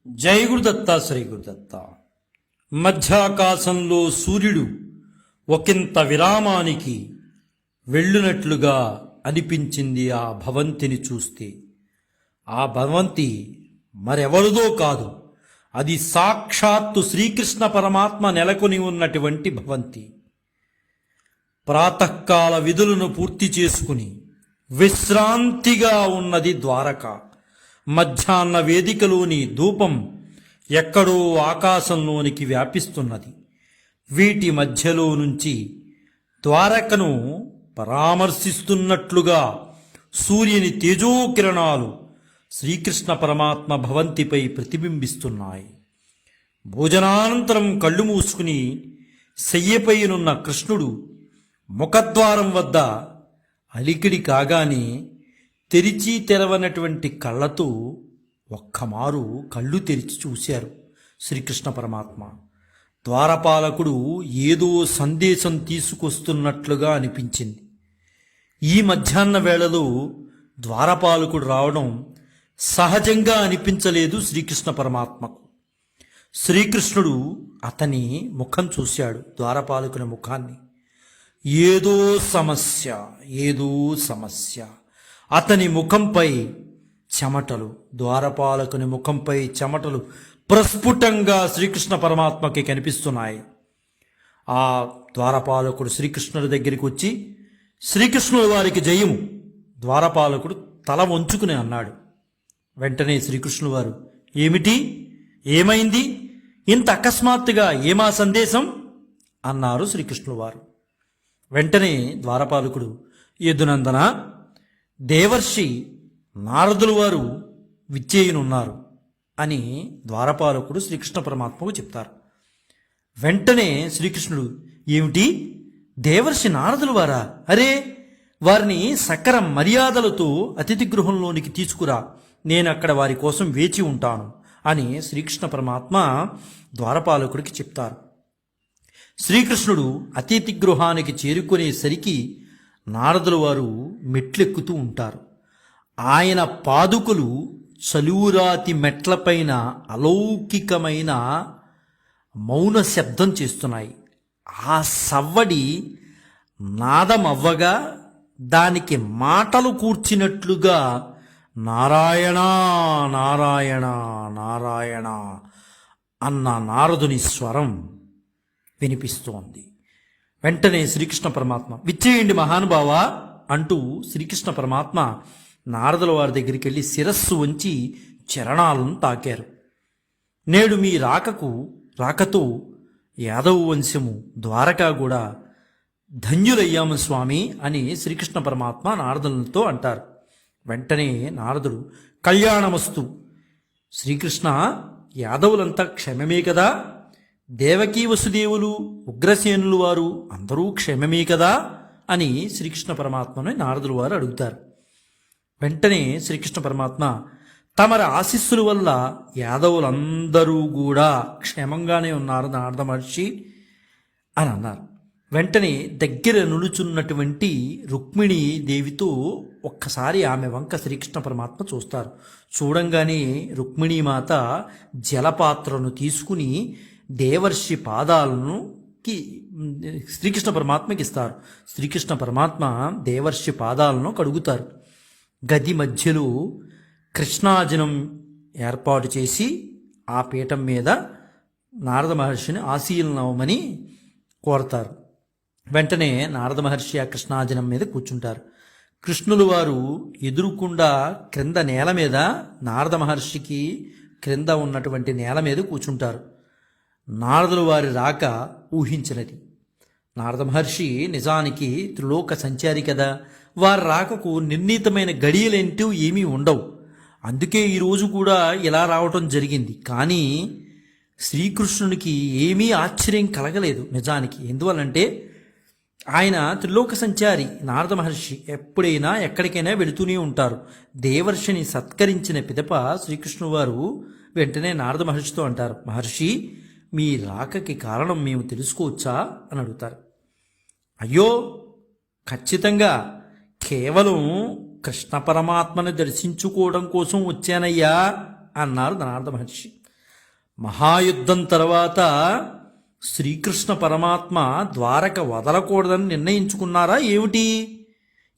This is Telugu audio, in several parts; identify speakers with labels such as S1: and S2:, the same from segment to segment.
S1: జై గురుదత్త శ్రీ గురుదత్త. మధ్యాకాశంలో సూర్యుడు ఒకంత విరామానికి వెళ్ళినట్లుగా అనిపించింది ఆ భవంతిని చూస్తే. ఆ భవంతి మరెవరిదో కాదు, అది సాక్షాత్తు శ్రీకృష్ణ పరమాత్మ నెలకొని ఉన్నటువంటి భవంతి. ప్రాతకాల విధులను పూర్తి చేసుకుని విశ్రాంతిగా ఉన్నది ద్వారక. మధ్యాహ్న వేదికలోని ధూపం ఎక్కడో ఆకాశంలోనికి వ్యాపిస్తున్నది. వీటి మధ్యలో నుంచి ద్వారకను పరామర్శిస్తున్నట్లుగా సూర్యుని తేజోకిరణాలు శ్రీకృష్ణ పరమాత్మ భవంతిపై ప్రతిబింబిస్తున్నాయి. భోజనానంతరం కళ్ళు మూసుకుని శయ్యపైనున్న కృష్ణుడు ముఖద్వారం వద్ద అలికిడి కాగానే తెరిచి తెరవనటువంటి కళ్ళతో ఒక్కమారు కళ్ళు తెరిచి చూశారు శ్రీకృష్ణ పరమాత్మ. ద్వారపాలకుడు ఏదో సందేశం తీసుకొస్తున్నట్లుగా అనిపించింది. ఈ మధ్యాహ్న వేళలో ద్వారపాలకుడు రావడం సహజంగా అనిపించలేదు శ్రీకృష్ణ పరమాత్మకు. శ్రీకృష్ణుడు అతని ముఖం చూశాడు, ద్వారపాలకుని ముఖాన్ని. ఏదో సమస్య. అతని ముఖంపై చెమటలు, ద్వారపాలకుని ముఖంపై చెమటలు ప్రస్ఫుటంగా శ్రీకృష్ణ పరమాత్మకి కనిపిస్తున్నాయి. ఆ ద్వారపాలకుడు శ్రీకృష్ణుడి దగ్గరికి వచ్చి, శ్రీకృష్ణుల వారికి జయము, ద్వారపాలకుడు తల వంచుకుని అన్నాడు. వెంటనే శ్రీకృష్ణుల వారు, ఏమిటి, ఏమైంది, ఇంత అకస్మాత్తుగా ఏమా సందేశం అన్నారు శ్రీకృష్ణుల వారు. వెంటనే ద్వారపాలకుడు, యదునందన, దేవర్షి నారదుల వారు విచ్చేయనున్నారు అని ద్వారపాలకుడు శ్రీకృష్ణ పరమాత్మకు చెప్తారు. వెంటనే శ్రీకృష్ణుడు, ఏమిటి, దేవర్షి నారదుల వారా? అరే, వారిని సకర మర్యాదలతో అతిథి గృహంలోనికి తీసుకురా, నేను అక్కడ వారి కోసం వేచి ఉంటాను అని శ్రీకృష్ణ పరమాత్మ ద్వారపాలకుడికి చెప్తారు. శ్రీకృష్ణుడు అతిథి గృహానికి చేరుకునేసరికి నారదుల వారు మెట్లెక్కుతూ ఉంటారు. ఆయన పాదుకలు చలువురాతి మెట్లపైన అలౌకికమైన మౌన శబ్దం చేస్తున్నాయి. ఆ సవ్వడి నాదమవ్వగా దానికి మాటలు కూర్చినట్లుగా నారాయణ నారాయణ నారాయణ అన్న నారదుని స్వరం వినిపిస్తోంది. వెంటనే శ్రీకృష్ణ పరమాత్మ, విచ్చేయండి మహానుభావ అంటూ శ్రీకృష్ణ పరమాత్మ నారదుల వారి దగ్గరికి వెళ్ళి శిరస్సు వంచి చరణాలను తాకారు. నేడు మీ రాకతో యాదవ వంశము, ద్వారకా కూడా ధన్యులయ్యాము స్వామి అని శ్రీకృష్ణ పరమాత్మ నారదులతో అంటారు. వెంటనే నారదుడు, కళ్యాణమస్తు శ్రీకృష్ణ, యాదవులంతా క్షేమమే కదా? దేవకీ వసుదేవులు, ఉగ్రసేనులు వారు అందరూ క్షేమమే కదా అని శ్రీకృష్ణ పరమాత్మని నారదుల వారు అడుగుతారు. వెంటనే శ్రీకృష్ణ పరమాత్మ, తమరి ఆశీస్సుల వల్ల యాదవులందరూ కూడా క్షేమంగానే ఉన్నారు నారద మహర్షి అని అన్నారు. వెంటనే దగ్గర నిలుచున్నటువంటి రుక్మిణీ దేవితో ఒక్కసారి ఆమె వంక శ్రీకృష్ణ పరమాత్మ చూస్తారు. చూడంగానే రుక్మిణీమాత జలపాత్రను తీసుకుని దేవర్షి పాదాలను శ్రీకృష్ణ పరమాత్మకి ఇస్తారు. శ్రీకృష్ణ పరమాత్మ దేవర్షి పాదాలను కడుగుతారు. గది మధ్యలో కృష్ణాజనం ఏర్పాటు చేసి ఆ పీఠం మీద నారద మహర్షిని ఆశీలనవమని కోరతారు. వెంటనే నారద మహర్షి ఆ కృష్ణాజనం మీద కూర్చుంటారు. కృష్ణులు వారు ఎదురుకుండా క్రింద నేల మీద, నారద మహర్షికి క్రింద ఉన్నటువంటి నేల మీద కూర్చుంటారు. నారదుల వారి రాక ఊహించినది. నారద మహర్షి నిజానికి త్రిలోక సంచారి కదా, వారి రాకకు నిర్ణీతమైన గడియలేంటూ ఏమీ ఉండవు. అందుకే ఈరోజు కూడా ఇలా రావటం జరిగింది. కానీ శ్రీకృష్ణునికి ఏమీ ఆశ్చర్యం కలగలేదు నిజానికి. ఎందువల్లంటే ఆయన త్రిలోక సంచారి. నారద మహర్షి ఎప్పుడైనా ఎక్కడికైనా వెళుతూనే ఉంటారు. దేవర్షిని సత్కరించిన పిదప శ్రీకృష్ణుడు వారు వెంటనే నారద మహర్షితో అంటారు, మహర్షి, మీ రాకకి కారణం మేము తెలుసుకోవచ్చా అని అడుగుతారు. అయ్యో, ఖచ్చితంగా కేవలం కృష్ణ పరమాత్మను దర్శించుకోవడం కోసం వచ్చానయ్యా అన్నారు నారద మహర్షి. మహాయుద్ధం తర్వాత శ్రీకృష్ణ పరమాత్మ ద్వారక వదలకూడదని నిర్ణయించుకున్నారా ఏమిటి?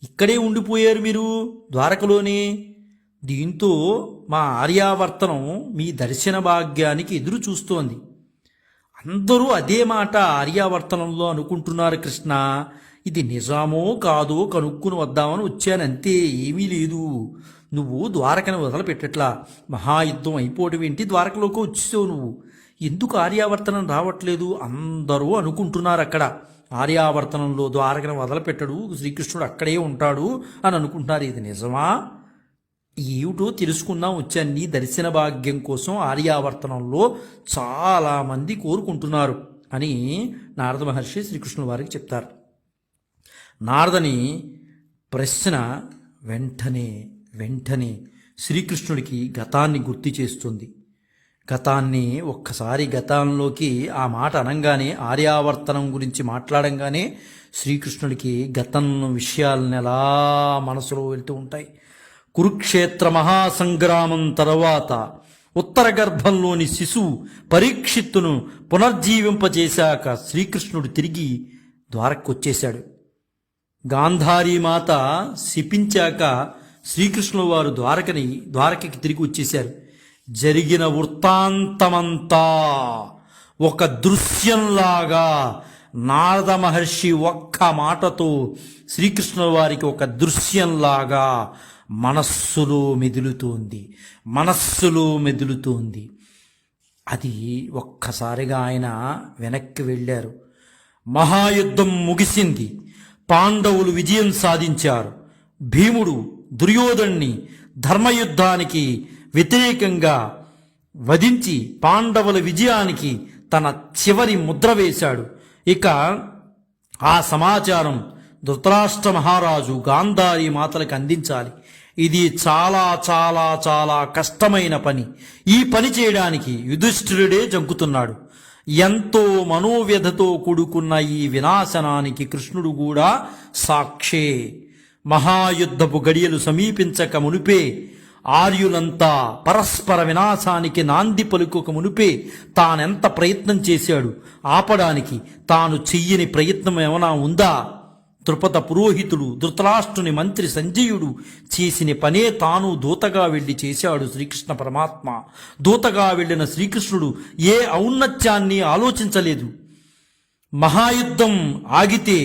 S1: ఇక్కడే ఉండిపోయారు మీరు ద్వారకలోనే. దీంతో మా ఆర్యావర్తనం మీ దర్శన భాగ్యానికి ఎదురు చూస్తోంది. అందరూ అదే మాట ఆర్యావర్తనంలో అనుకుంటున్నారు కృష్ణ. ఇది నిజామో కాదో కనుక్కుని వద్దామని వచ్చానంతే, ఏమీ లేదు. నువ్వు ద్వారకను వదలపెట్టట్లా. మహాయుద్ధం అయిపోవడం ఏంటి, ద్వారకలోకి వచ్చేసావు నువ్వు. ఎందుకు ఆర్యావర్తనం రావట్లేదు అందరూ అనుకుంటున్నారు. అక్కడ ఆర్యావర్తనంలో ద్వారకను వదలపెట్టడు, శ్రీకృష్ణుడు అక్కడే ఉంటాడు అని అనుకుంటున్నారు. ఇది నిజమా ఏమిటో తెలుసుకుందాం వచ్చాను. నీ దర్శన భాగ్యం కోసం ఆర్యావర్తనంలో చాలామంది కోరుకుంటున్నారు అని నారద మహర్షి శ్రీకృష్ణుల వారికి చెప్తారు. నారదని ప్రశ్న వెంటనే శ్రీకృష్ణుడికి గతాన్ని గుర్తు చేస్తుంది. గతాన్ని ఒక్కసారి గతంలోకి ఆ మాట అనగానే, ఆర్యావర్తనం గురించి మాట్లాడంగానే శ్రీకృష్ణుడికి గతం విషయాలను ఎలా మనసులో వెళ్తూ ఉంటాయి. కురుక్షేత్ర మహాసంగ్రామం తర్వాత ఉత్తర గర్భంలోని శిశువు పరీక్షిత్తును పునర్జీవింపజేశాక శ్రీకృష్ణుడు తిరిగి ద్వారకొచ్చేశాడు. గాంధారీమాత శపించాక శ్రీకృష్ణుల వారు ద్వారకకి తిరిగి వచ్చేశారు. జరిగిన వృత్తాంతమంతా ఒక దృశ్యంలాగా నారద మహర్షి ఒక్క మాటతో శ్రీకృష్ణుల వారికి ఒక దృశ్యంలాగా మనస్సులో మెదులుతోంది. అది ఒక్కసారిగా ఆయన వెనక్కి వెళ్ళారు. మహాయుద్ధం ముగిసింది. పాండవులు విజయం సాధించారు. భీముడు దుర్యోధన్ని ధర్మయుద్ధానికి వ్యతిరేకంగా వధించి పాండవుల విజయానికి తన చివరి ముద్ర వేశాడు. ఇక ఆ సమాచారం ధృతరాష్ట్ర మహారాజు గాంధారి మాతలకు అందించాలి. ఇది చాలా చాలా చాలా కష్టమైన పని. ఈ పని చేయడానికి యుధిష్ఠిరుడే జంకుతున్నాడు. ఎంతో మనోవ్యధతో కూడుకున్న ఈ వినాశనానికి కృష్ణుడు కూడా సాక్షే. మహాయుద్ధపు గడియలు సమీపించక మునిపే, ఆర్యులంతా పరస్పర వినాశానికి నాంది పలుకోక మునిపే తానెంత ప్రయత్నం చేశాడు ఆపడానికి. తాను చెయ్యని ప్రయత్నం ఏమైనా ఉందా? ద్రుపద పురోహితుడు, ధృతరాష్ట్రుని మంత్రి సంజయుడు చేసిన పనే తాను దూతగా వెళ్లి చేశాడు శ్రీకృష్ణ పరమాత్మ. దూతగా వెళ్లిన శ్రీకృష్ణుడు ఏ ఔన్నత్యాన్ని ఆలోచించలేదు. మహాయుద్ధం ఆగితే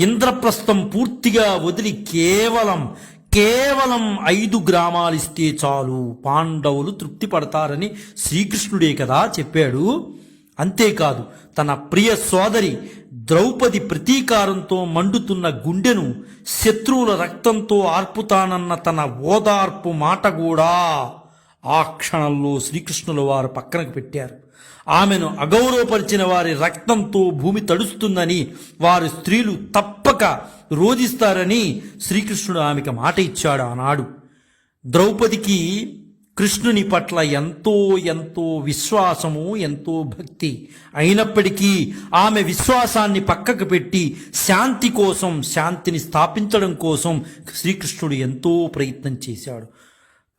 S1: ఇంద్రప్రస్థం పూర్తిగా వదిలి కేవలం 5 గ్రామాలిస్తే చాలు పాండవులు తృప్తి పడతారని శ్రీకృష్ణుడే కదా చెప్పాడు. అంతేకాదు, తన ప్రియ సోదరి ద్రౌపది ప్రతీకారంతో మండుతున్న గుండెను శత్రువుల రక్తంతో ఆర్పుతానన్న తన ఓదార్పు మాట కూడా ఆ క్షణంలో శ్రీకృష్ణుల వారు పక్కనకు పెట్టారు. ఆమెను అగౌరవపరిచిన వారి రక్తంతో భూమి తడుస్తుందని, వారి స్త్రీలు తప్పక రోధిస్తారని శ్రీకృష్ణుడు ఆమెకు మాట ఇచ్చాడు ఆనాడు. ద్రౌపదికి కృష్ణుని పట్ల ఎంతో విశ్వాసము, ఎంతో భక్తి. అయినప్పటికీ ఆమె విశ్వాసాన్ని పక్కకు పెట్టి శాంతిని స్థాపించడం కోసం శ్రీకృష్ణుడు ఎంతో ప్రయత్నం చేశాడు.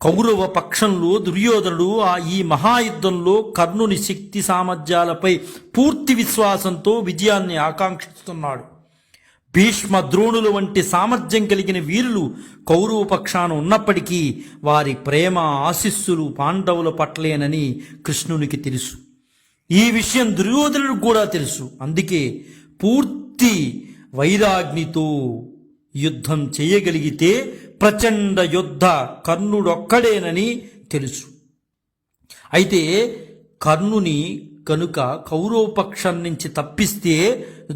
S1: కౌరవ పక్షంలో దుర్యోధనుడు ఈ మహాయుద్ధంలో కర్ణుని శక్తి సామర్థ్యాలపై పూర్తి విశ్వాసంతో విజయాన్ని ఆకాంక్షిస్తున్నాడు. భీష్మ ద్రోణుల వంటి సామర్థ్యం కలిగిన వీరులు కౌరవ పక్షాన ఉన్నప్పటికీ వారి ప్రేమ ఆశీస్సులు పాండవుల పట్లేనని కృష్ణునికి తెలుసు. ఈ విషయం దుర్యోధనుడికి కూడా తెలుసు. అందుకే పూర్తి వైరాగ్నితో యుద్ధం చేయగలిగితే ప్రచండ యుద్ధ కర్ణుడొక్కడేనని తెలుసు. అయితే కర్ణుని కనుక కౌరవపక్షం నుంచి తప్పిస్తే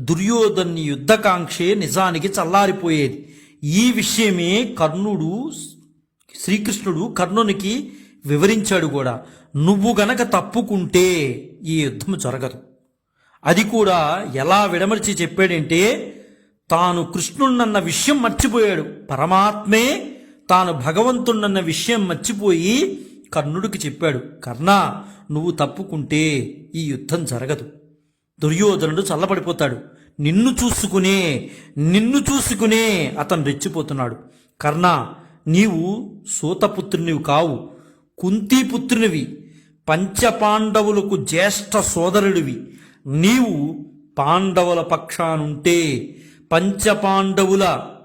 S1: దుర్యోధన్ని యుద్ధకాంక్షే నిజానికి చల్లారిపోయేది. ఈ విషయమే శ్రీకృష్ణుడు కర్ణునికి వివరించాడు కూడా. నువ్వు గనక తప్పుకుంటే ఈ యుద్ధం జరగదు. అది కూడా ఎలా విడమర్చి చెప్పాడంటే, తాను కృష్ణున్నన్న విషయం మర్చిపోయాడు. పరమాత్మే తాను భగవంతుడన్న విషయం మర్చిపోయి కర్ణుడికి చెప్పాడు, కర్ణ, నువ్వు తప్పుకుంటే ఈ యుద్ధం జరగదు. దుర్యోధనుడు చల్లబడిపోతాడు. నిన్ను చూసుకునే అతను రెచ్చిపోతున్నాడు. కర్ణ, నీవు సూతపుత్రునివి కావు, కుంతీపుత్రునివి. పంచపాండవులకు జ్యేష్ఠ సోదరుడివి. నీవు పాండవుల పక్షానుంటే పంచపాండవులతో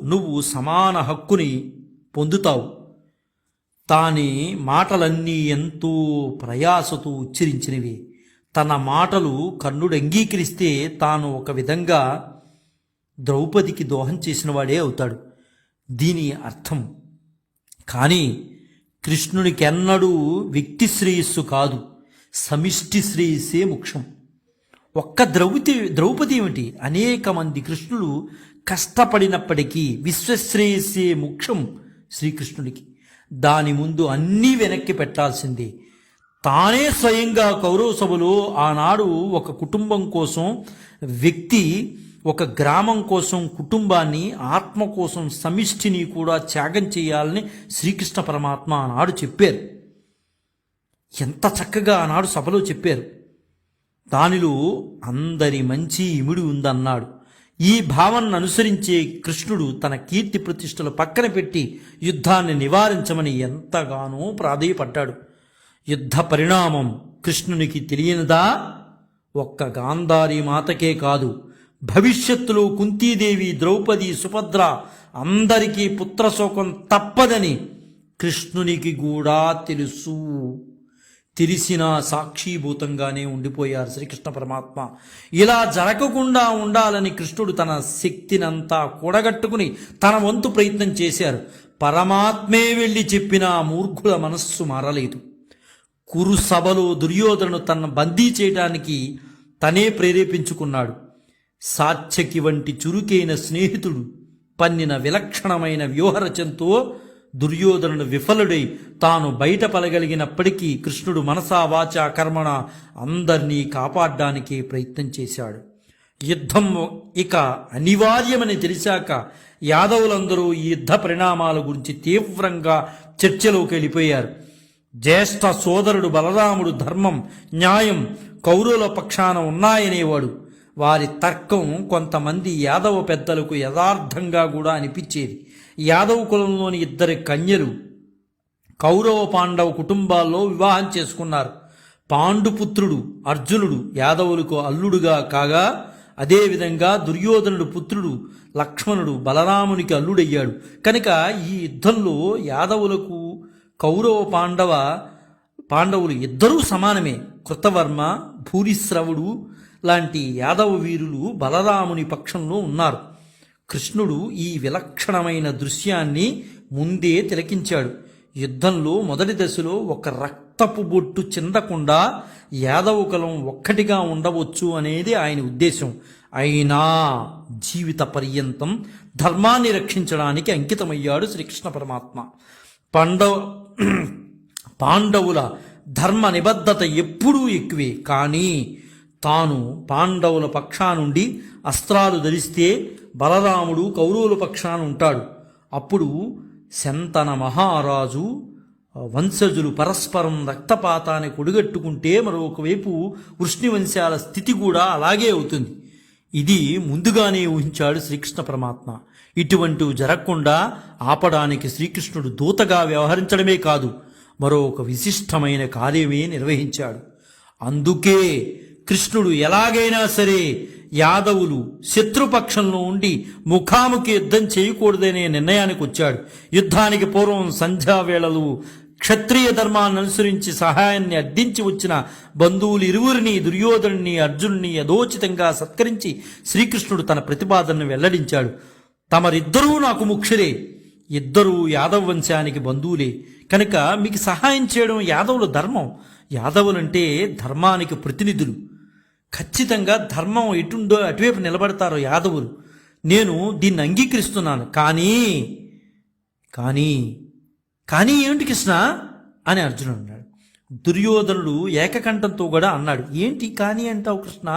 S1: నువ్వు సమాన హక్కుని పొందుతావు. తాని మాటలన్నీ ఎంతో ప్రయాసతో ఉచ్చరించినవి. తన మాటలు కర్ణుడు అంగీకరిస్తే తాను ఒక విధంగా ద్రౌపదికి దోహం చేసిన వాడే అవుతాడు. దీని అర్థం. కానీ కృష్ణునికెన్నడూ వ్యక్తి శ్రేయస్సు కాదు, సమిష్టి శ్రేయస్సే ముఖ్యం. ఒక్క ద్రౌపది ఏమిటి, అనేక మంది కృష్ణుడు కష్టపడినప్పటికీ విశ్వశ్రేయస్సే ముఖ్యం శ్రీకృష్ణుడికి. దాని ముందు అన్నీ వెనక్కి పెట్టాల్సిందే. తానే స్వయంగా కౌరవ సభలో ఆనాడు ఒక కుటుంబం కోసం వ్యక్తి, ఒక గ్రామం కోసం కుటుంబాన్ని, ఆత్మ కోసం సమిష్టిని కూడా త్యాగం చేయాలని శ్రీకృష్ణ పరమాత్మ ఆనాడు చెప్పారు. ఎంత చక్కగా ఆనాడు సభలో చెప్పారు. దానిలో అందరి మంచి ఇమిడి ఉందన్నాడు. ఈ భావనను అనుసరించే కృష్ణుడు తన కీర్తి ప్రతిష్టలు పక్కన పెట్టి యుద్ధాన్ని నివారించమని ఎంతగానో ప్రాధేయపడ్డాడు. యుద్ధ పరిణామం కృష్ణునికి తెలియనిదా? ఒక్క గాంధారీ మాతకే కాదు, భవిష్యత్తులో కుంతీదేవి, ద్రౌపది, సుభద్ర అందరికీ పుత్రశోకం తప్పదని కృష్ణునికి కూడా తెలుసు. తెలిసిన సాక్షిభూతంగానే ఉండిపోయారు శ్రీకృష్ణ పరమాత్మ. ఇలా జరగకుండా ఉండాలని కృష్ణుడు తన శక్తినంతా కూడగట్టుకుని తన వంతు ప్రయత్నం చేశారు. పరమాత్మే వెళ్ళి చెప్పినా మూర్ఖుల మనస్సు మారలేదు. కురు సభలో దుర్యోధను తన బందీ చేయడానికి తనే ప్రేరేపించుకున్నాడు. సాత్యకి వంటి చురుకైన స్నేహితుడు పన్నిన విలక్షణమైన వ్యూహరచంతో దుర్యోధనుడు విఫలుడై తాను బయటపడగలిగినప్పటికీ కృష్ణుడు మనసా వాచా కర్మణ అందరినీ కాపాడడానికి ప్రయత్నం చేశాడు. యుద్ధం ఇక అనివార్యమని తెలిసాక యాదవులందరూ ఈ యుద్ధ పరిణామాల గురించి తీవ్రంగా చర్చలోకి వెళ్ళిపోయారు. జ్యేష్ఠ సోదరుడు బలరాముడు ధర్మం, న్యాయం కౌరవుల పక్షాన ఉన్నాయనేవాడు. వారి తర్కం కొంతమంది యాదవ పెద్దలకు యథార్థంగా కూడా అనిపించేది. యాదవ కులంలోని ఇద్దరి కన్యలు కౌరవ పాండవ కుటుంబాల్లో వివాహం చేసుకున్నారు. పాండుపుత్రుడు అర్జునుడు యాదవులకు అల్లుడుగా కాగా, అదేవిధంగా దుర్యోధనుడు పుత్రుడు లక్ష్మణుడు బలరామునికి అల్లుడయ్యాడు. కనుక ఈ యుద్ధంలో యాదవులకు కౌరవ పాండవులు ఇద్దరూ సమానమే. కృతవర్మ, భూరిశ్రవుడు లాంటి యాదవ వీరులు బలరాముని పక్షంలో ఉన్నారు. కృష్ణుడు ఈ విలక్షణమైన దృశ్యాన్ని ముందే తిలకించాడు. యుద్ధంలో మొదటి దశలో ఒక రక్తపు బొట్టు చిందకుండా యాదవ కులం ఒక్కటిగా ఉండవచ్చు అనేది ఆయన ఉద్దేశం. అయినా జీవిత పర్యంతం ధర్మాన్ని రక్షించడానికి అంకితమయ్యాడు శ్రీకృష్ణ పరమాత్మ. పాండవుల ధర్మ నిబద్ధత ఎప్పుడూ ఎక్కువే. కానీ తాను పాండవుల పక్షానుండి అస్త్రాలు ధరిస్తే బలరాముడు కౌరవుల పక్షాన ఉంటాడు. అప్పుడు శంతన మహారాజు వంశజులు పరస్పరం రక్తపాతాన్ని కొడిగట్టుకుంటే మరొకవైపు వృష్ణివంశాల స్థితి కూడా అలాగే అవుతుంది. ఇది ముందుగానే ఊహించాడు శ్రీకృష్ణ పరమాత్మ. ఇటువంటివి జరగకుండా ఆపడానికి శ్రీకృష్ణుడు దూతగా వ్యవహరించడమే కాదు, మరొక విశిష్టమైన కార్యమే నిర్వహించాడు. అందుకే కృష్ణుడు ఎలాగైనా సరే యాదవులు శత్రుపక్షంలో ఉండి ముఖాముఖి యుద్ధం చేయకూడదనే నిర్ణయానికి వచ్చాడు. యుద్ధానికి పూర్వం సంధ్యావేళలు క్షత్రియ ధర్మాన్ని అనుసరించి సహాయాన్ని అర్థించి వచ్చిన బంధువులు ఇరువురిని, దుర్యోధనుని, అర్జునుని యథోచితంగా సత్కరించి శ్రీకృష్ణుడు తన ప్రతిపాదనను వెల్లడించాడు. తమరిద్దరూ నాకు ముఖ్యులే, ఇద్దరూ యాదవ వంశానికి బంధువులే, కనుక మీకు సహాయం చేయడం యాదవుల ధర్మం. యాదవులంటే ధర్మానికి ప్రతినిధులు. ఖచ్చితంగా ధర్మం ఎటుండో అటువైపు నిలబడతారు యాదవులు. నేను దీన్ని అంగీకరిస్తున్నాను. కానీ కానీ కానీ ఏమిటి కృష్ణ అని అర్జునుడు అన్నాడు. దుర్యోధనుడు ఏకకంఠంతో కూడా అన్నాడు, ఏంటి కానీ అంటావు కృష్ణ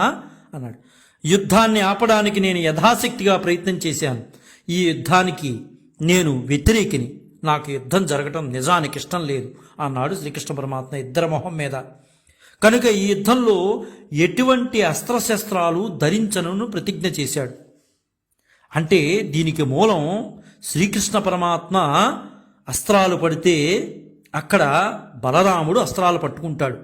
S1: అన్నాడు. యుద్ధాన్ని ఆపడానికి నేను యథాశక్తిగా ప్రయత్నం చేశాను. ఈ యుద్ధానికి నేను వ్యతిరేకిని. నాకు యుద్ధం జరగటం నిజానికి ఇష్టం లేదు అన్నాడు శ్రీకృష్ణ పరమాత్మ ఇద్దరి మొహం మీద. కనుక ఈ యుద్ధంలో ఎటువంటి అస్త్రశస్త్రాలు ధరించనను ప్రతిజ్ఞ చేశాడు. అంటే దీనికి మూలం శ్రీకృష్ణ పరమాత్మ అస్త్రాలు పడితే అక్కడ బలరాముడు అస్త్రాలు పట్టుకుంటాడు.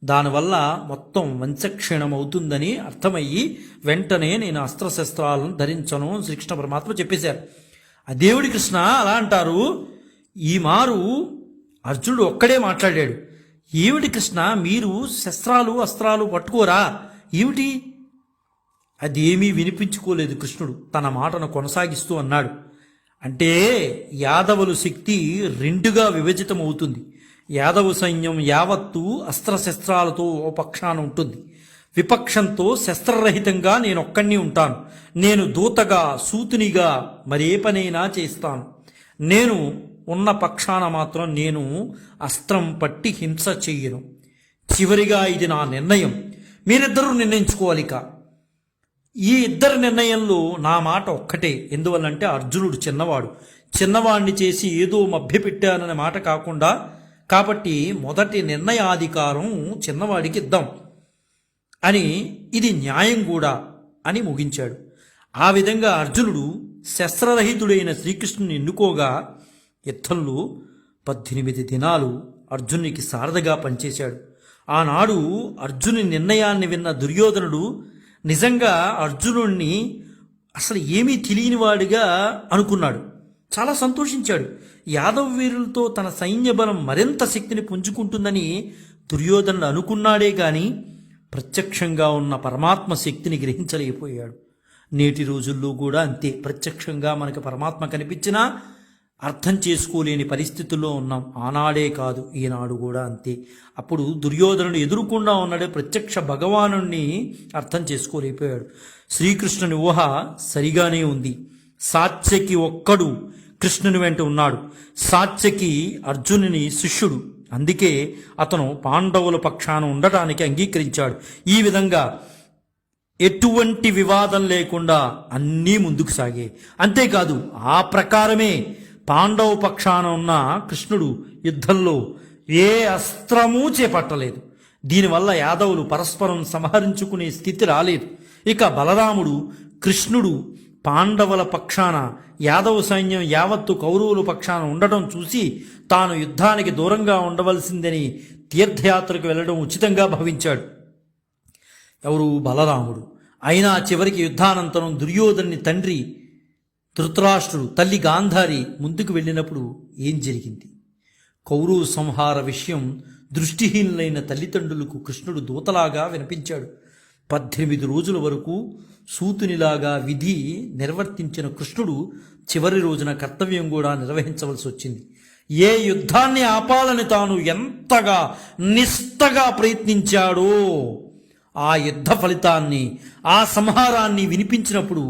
S1: దానివల్ల మొత్తం వంశక్షీణం అవుతుందని అర్థమయ్యి వెంటనే నేను అస్త్రశస్త్రాలను ధరించను శ్రీకృష్ణ పరమాత్మ చెప్పేశారు. అదేవిడి కృష్ణ అలా అంటారు. ఈ మారు అర్జునుడు ఒక్కడే మాట్లాడాడు. ఏమిటి కృష్ణ, మీరు శస్త్రాలు అస్త్రాలు పట్టుకోరా ఏమిటి? అదేమీ వినిపించుకోలేదు కృష్ణుడు తన మాటను కొనసాగిస్తూ అన్నాడు. అంటే యాదవుల శక్తి రెండుగా విభజితమవుతుంది. యాదవ సైన్యం యావత్తు అస్త్రశస్త్రాలతో ఓ పక్షాన ఉంటుంది. విపక్షంతో శస్త్రరహితంగా నేనొక్కడిని ఉంటాను. నేను దూతగా సూతునిగా మరే పనైనా చేస్తాను. నేను ఉన్న పక్షాన మాత్రం నేను అస్త్రం పట్టి హింస చెయ్యను. చివరిగా ఇది నా నిర్ణయం, మీరిద్దరూ నిర్ణయించుకోవాలిక. ఈ ఇద్దరి నిర్ణయంలో నా మాట ఒక్కటే. ఎందువల్లంటే అర్జునుడు చిన్నవాడిని చేసి ఏదో మభ్యపెట్టాననే మాట కాకుండా, కాబట్టి మొదటి నిర్ణయాధికారం చిన్నవాడికి ఇద్దాం అని, ఇది న్యాయం కూడా అని ముగించాడు. ఆ విధంగా అర్జునుడు శస్త్రరహితుడైన శ్రీకృష్ణుని ఎన్నుకోగా యుద్ధంలో 18 దినాలు అర్జునునికి సారథిగా పనిచేశాడు. ఆనాడు అర్జునుని నిర్ణయాన్ని విన్న దుర్యోధనుడు నిజంగా అర్జునుడిని అసలు ఏమీ తెలియనివాడిగా అనుకున్నాడు. చాలా సంతోషించాడు. యాదవ వీరులతో తన సైన్య బలం మరింత శక్తిని పుంజుకుంటుందని దుర్యోధనుడు అనుకున్నాడే గాని ప్రత్యక్షంగా ఉన్న పరమాత్మ శక్తిని గ్రహించలేకపోయాడు. నేటి రోజుల్లో కూడా అంతే. ప్రత్యక్షంగా మనకు పరమాత్మ కనిపించినా అర్థం చేసుకోలేని పరిస్థితుల్లో ఉన్నాం. ఆనాడే కాదు, ఈనాడు కూడా అంతే. అప్పుడు దుర్యోధనుడు ఎదురుకుండా ఉన్నాడే ప్రత్యక్ష భగవానుణ్ణి అర్థం చేసుకోలేకపోయాడు. శ్రీకృష్ణుని ఊహ సరిగానే ఉంది. సాత్యకి ఒక్కడు కృష్ణుని వెంట ఉన్నాడు. సాత్యకి అర్జునుని శిష్యుడు. అందుకే అతను పాండవుల పక్షాన ఉండటానికి అంగీకరించాడు. ఈ విధంగా ఎటువంటి వివాదం లేకుండా అన్నీ ముందుకు సాగాయి. అంతేకాదు, ఆ ప్రకారమే పాండవ పక్షాన ఉన్న కృష్ణుడు యుద్ధంలో ఏ అస్త్రమూ చేపట్టలేదు. దీనివల్ల యాదవులు పరస్పరం సంహరించుకునే స్థితి రాలేదు. ఇక బలరాముడు కృష్ణుడు పాండవుల పక్షాన, యాదవ సైన్యం యావత్తు కౌరవుల పక్షాన ఉండటం చూసి తాను యుద్ధానికి దూరంగా ఉండవలసిందని తీర్థయాత్రకు వెళ్ళడం ఉచితంగా భావించాడు. ఎవరు? బలరాముడు. అయినా చివరికి యుద్ధానంతరం దుర్యోధనుని తండ్రి ధృతరాష్ట్రుడు, తల్లి గాంధారి ముందుకు వెళ్ళినప్పుడు ఏం జరిగింది? కౌరవ సంహార విషయం దృష్టిహీనులైన తల్లిదండ్రులకు కృష్ణుడు దూతలాగా వినిపించాడు. 18 రోజుల వరకు సూతునిలాగా విధి నిర్వర్తించిన కృష్ణుడు చివరి రోజున కర్తవ్యం కూడా నిర్వహించవలసి వచ్చింది. ఏ యుద్ధాన్ని ఆపాలని తాను ఎంతగా నిష్టగా ప్రయత్నించాడో ఆ యుద్ధ ఫలితాన్ని, ఆ సంహారాన్ని వినిపించినప్పుడు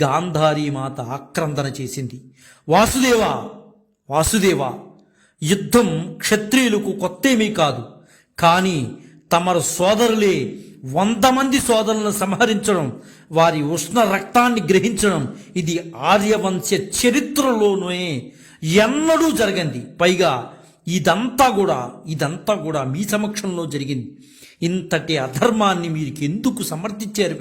S1: గాంధారీ మాత ఆక్రందన చేసింది. వాసుదేవా, వాసుదేవా, యుద్ధం క్షత్రియులకు కొత్తేమీ కాదు. కానీ తమరు సోదరులే 100 మంది సోదరులను సంహరించడం, వారి ఉష్ణ రక్తాన్ని గ్రహించడం, ఇది ఆర్యవంశ చరిత్రలోనే ఎన్నడూ జరగంది. పైగా ఇదంతా కూడా మీ సమక్షంలో జరిగింది. ఇంతటి అధర్మాన్ని మీరు ఎందుకు సమర్థించారు?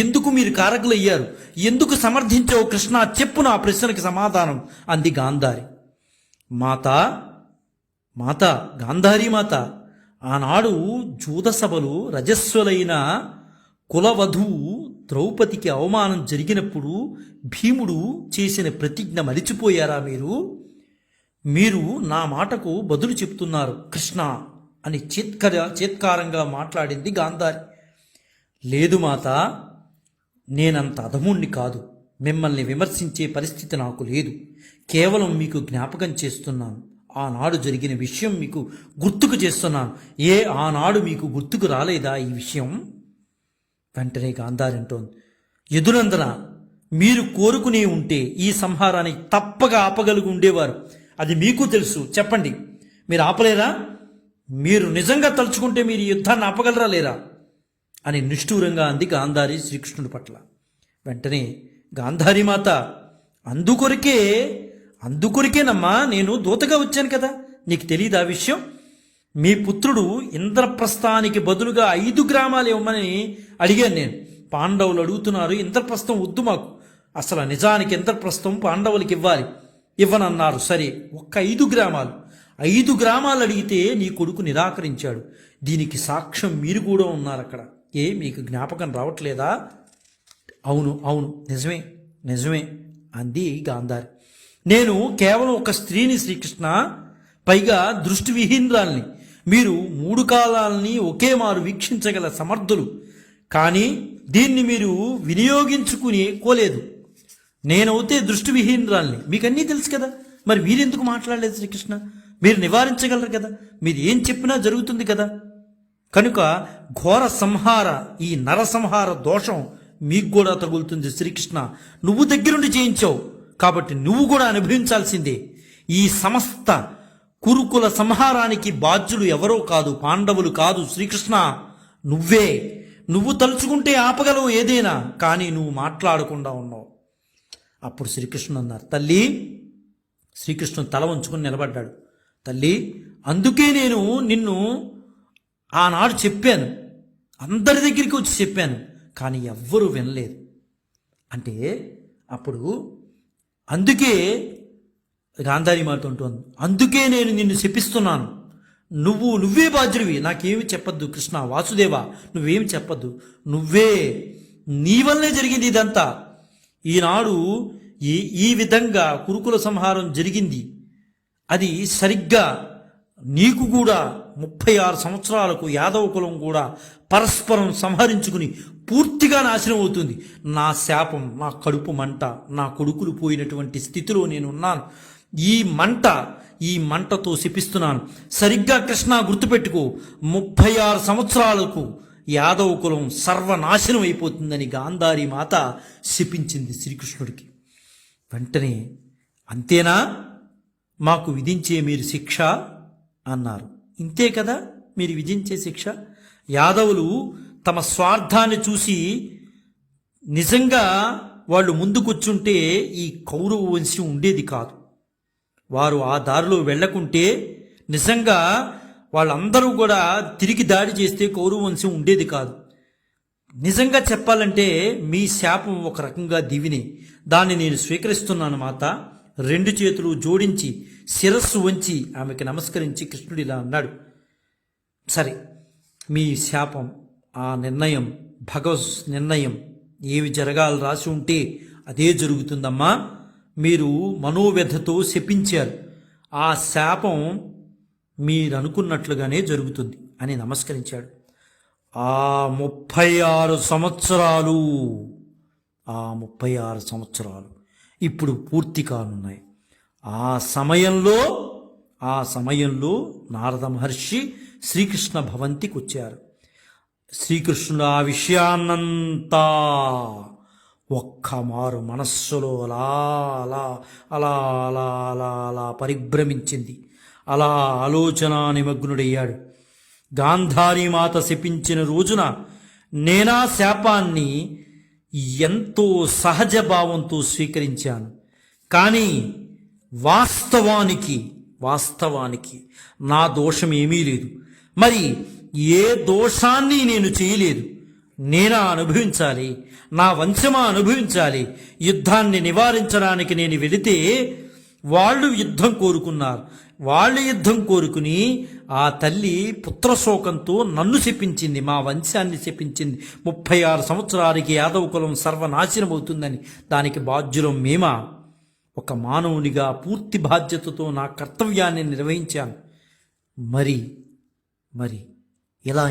S1: ఎందుకు మీరు కారకులయ్యారు? ఎందుకు సమర్థించావు కృష్ణ? చెప్పు, నా ప్రశ్నకి సమాధానం అంది గాంధారి. మాత గాంధారీ మాత, ఆనాడు జూదసభలో రజస్వలైన కులవధువు ద్రౌపదికి అవమానం జరిగినప్పుడు భీముడు చేసిన ప్రతిజ్ఞ మరిచిపోయారా మీరు నా మాటకు బదులు చెప్తున్నారు కృష్ణ అని చేత్కారంగా మాట్లాడింది గాంధారి. లేదు మాత, నేనంత అధముణ్ణి కాదు. మిమ్మల్ని విమర్శించే పరిస్థితి నాకు లేదు. కేవలం మీకు జ్ఞాపకం చేస్తున్నాను. ఆనాడు జరిగిన విషయం మీకు గుర్తుకు చేస్తున్నాను. ఆనాడు మీకు గుర్తుకు రాలేదా ఈ విషయం? వెంటనే గాంధారి అంటోంది, యదునందన, మీరు కోరుకునే ఉంటే ఈ సంహారాన్ని తప్పగా ఆపగలిగి ఉండేవారు. అది మీకు తెలుసు. చెప్పండి, మీరు ఆపలేరా? మీరు నిజంగా తలుచుకుంటే మీరు ఈ యుద్ధాన్ని ఆపగలరా లేరా అని నిష్ఠూరంగా అంది గాంధారి శ్రీకృష్ణుడి పట్ల. వెంటనే గాంధారీ మాత, అందుకొరికేనమ్మా నేను దూతగా వచ్చాను కదా, నీకు తెలియదు ఆ విషయం? మీ పుత్రుడు ఇంద్రప్రస్థానికి బదులుగా 5 గ్రామాలు ఇవ్వమని అడిగాను నేను. పాండవులు అడుగుతున్నారు ఇంద్రప్రస్థం వద్దు మాకు, అసలు నిజానికి ఇంద్రప్రస్థం పాండవులకి ఇవ్వనన్నారు. సరే, ఒక్క 5 గ్రామాలు, 5 గ్రామాలు అడిగితే నీ కొడుకు నిరాకరించాడు. దీనికి సాక్ష్యం మీరు కూడా ఉన్నారు అక్కడ. మీకు జ్ఞాపకం రావట్లేదా? అవును అవును, నిజమే నిజమే అంది గాంధారి. నేను కేవలం ఒక స్త్రీని శ్రీకృష్ణ, పైగా దృష్టి విహీనురాల్ని. మీరు 3 కాలాలని ఒకే మారు వీక్షించగల సమర్థులు, కానీ దీన్ని మీరు వినియోగించుకోలేదు. నేనైతే దృష్టి విహీనురాల్ని, మీకన్నీ తెలుసు కదా. మరి మీరెందుకు మాట్లాడలేదు శ్రీకృష్ణ? మీరు నివారించగలరు కదా, మీరు ఏం చెప్పినా జరుగుతుంది కదా. కనుక ఘోర సంహార, ఈ నరసంహార దోషం మీకు కూడా తగులుతుంది శ్రీకృష్ణ. నువ్వు దగ్గరుండి చేయించావు కాబట్టి నువ్వు కూడా అనుభవించాల్సిందే. ఈ సమస్త కురుకుల సంహారానికి బాధ్యులు ఎవరో కాదు, పాండవులు కాదు శ్రీకృష్ణ, నువ్వే. నువ్వు తలుచుకుంటే ఆపగలవు ఏదైనా, కానీ నువ్వు మాట్లాడకుండా ఉన్నావు. అప్పుడు శ్రీకృష్ణుడు అన్నారు, తల్లి. శ్రీకృష్ణుడు తల వంచుకొని నిలబడ్డాడు. తల్లి, అందుకే నేను నిన్ను ఆనాడు చెప్పాను, అందరి దగ్గరికి వచ్చి చెప్పాను, కానీ ఎవ్వరూ వినలేదు. అంటే అప్పుడు అందుకే గాంధారి మాట ఉంటుంది, అందుకే నేను నిన్ను శపిస్తున్నాను. నువ్వే బాధ్యుడివి, నాకేమి చెప్పొద్దు కృష్ణ. వాసుదేవ, నువ్వేమి చెప్పొద్దు, నీ వల్లే జరిగింది ఇదంతా. ఈనాడు ఈ విధంగా కురుకుల సంహారం జరిగింది. అది సరిగ్గా నీకు కూడా 36 సంవత్సరాలకు యాదవ కులం కూడా పరస్పరం సంహరించుకుని పూర్తిగా నాశనం అవుతుంది. నా శాపం, నా కడుపు మంట, నా కొడుకులు పోయినటువంటి స్థితిలో నేను ఉన్నాను. ఈ మంటతో శపిస్తున్నాను. సరిగ్గా కృష్ణ గుర్తుపెట్టుకో, 36 సంవత్సరాలకు యాదవ కులం సర్వనాశనం అయిపోతుందని గాంధారి మాత శపించింది శ్రీకృష్ణుడికి. వెంటనే, అంతేనా మాకు విధించే మీరు శిక్ష అన్నారు. ఇంతే కదా మీరు విధించే శిక్ష? యాదవులు తమ స్వార్థాన్ని చూసి నిజంగా వాళ్ళు ముందుకొచ్చుంటే ఈ కౌరవ వంశం ఉండేది కాదు. వారు ఆ దారిలో వెళ్లకుంటే నిజంగా వాళ్ళందరూ కూడా తిరిగి దాడి చేస్తే కౌరవ వంశం ఉండేది కాదు. నిజంగా చెప్పాలంటే మీ శాపం ఒక రకంగా దివినే. దాన్ని నేను స్వీకరిస్తున్నాను మాత. 2 చేతులు జోడించి శిరస్సు వంచి ఆమెకి నమస్కరించి కృష్ణుడు ఇలా అన్నాడు, సరే, మీ శాపం, ఆ నిర్ణయం భగవత్ నిర్ణయం. ఏవి జరగాలి రాసి ఉంటే అదే జరుగుతుందమ్మా. మీరు మనోవ్యధతో శపించారు, ఆ శాపం మీరు అనుకున్నట్లుగానే జరుగుతుంది అని నమస్కరించాడు. ఆ 36 సంవత్సరాలు ఇప్పుడు పూర్తి కానున్నాయి. ఆ సమయంలో నారద మహర్షి శ్రీకృష్ణ భవంతికి వచ్చారు. శ్రీకృష్ణుడు ఆ విషయాన్నంతా ఒక్కమారు మనస్సులో అలా అలా అలా అలా అలా అలా పరిభ్రమించింది. అలా ఆలోచన నిమగ్నుడయ్యాడు. గాంధారీ మాత శపించిన రోజున నేనా శాపాన్ని ఎంతో సహజ భావంతో స్వీకరించాను. కానీ వాస్తవానికి నా దోషం ఏమీ లేదు. మరి ఏ దోషాన్ని నేను చేయలేదు. నేనా అనుభవించాలి, నా వంశమా అనుభవించాలి. యుద్ధాన్ని నివారించడానికి నేను వెళితే వాళ్ళు యుద్ధం కోరుకున్నారు. వాళ్ళు యుద్ధం కోరుకుని ఆ తల్లి పుత్రశోకంతో నన్ను శపించింది, మా వంశాన్ని శపించింది. 36 సంవత్సరాలకి యాదవ కులం సర్వనాశనం అవుతుందని. దానికి బాధ్యులం మేమా? ఒక మానవునిగా పూర్తి బాధ్యతతో నా కర్తవ్యాన్ని నిర్వహించాను. మరి ఇలా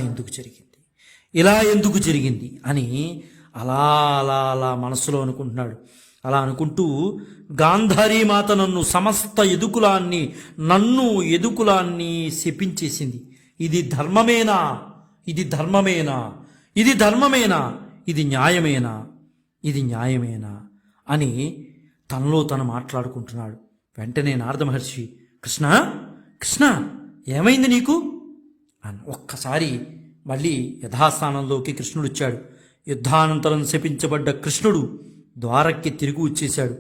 S1: ఎందుకు జరిగింది అని అలా అలా అలా మనసులో అనుకుంటున్నాడు. అలా అనుకుంటూ గాంధారీ మాత సమస్త నన్ను ఎదుకులాన్ని శపించేసింది. ఇది ధర్మమేనా? ఇది న్యాయమేనా అని తనలో తను మాట్లాడుకుంటున్నాడు. వెంటనే నారద మహర్షి, కృష్ణ ఏమైంది నీకు అని ఒక్కసారి మళ్ళీ యథాస్థానంలోకి కృష్ణుడు వచ్చాడు. యుద్ధానంతరం శపించబడ్డ కృష్ణుడు ద్వారక్కి తిరిగి వచ్చేశాడు.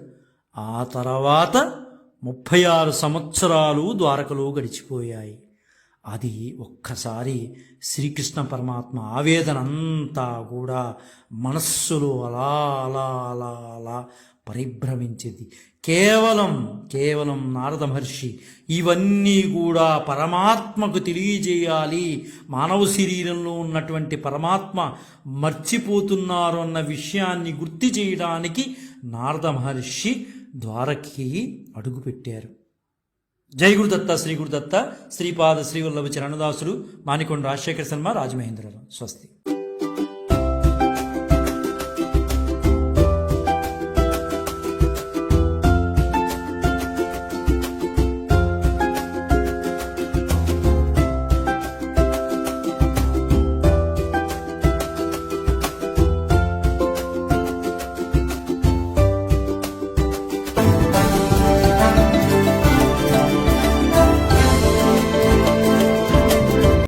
S1: ఆ తర్వాత 36 సంవత్సరాలు ద్వారకలో గడిచిపోయాయి. అది ఒక్కసారి శ్రీకృష్ణ పరమాత్మ ఆవేదన అంతా కూడా మనస్సులో అలా అలా అలా అలా పరిభ్రమించేది. కేవలం నారద మహర్షి ఇవన్నీ కూడా పరమాత్మకు తెలియజేయాలి, మానవ శరీరంలో ఉన్నటువంటి పరమాత్మ మర్చిపోతున్నారు అన్న విషయాన్ని గుర్తు చేయడానికి నారద మహర్షి ద్వారకి అడుగుపెట్టారు. జై గురుదత్త, శ్రీ గురుదత్త, శ్రీపాద శ్రీవల్లభ చరణదాసుడు, మానికొండ రాజశేఖర శర్మ, రాజమహేంద్రరావు. స్వస్తి.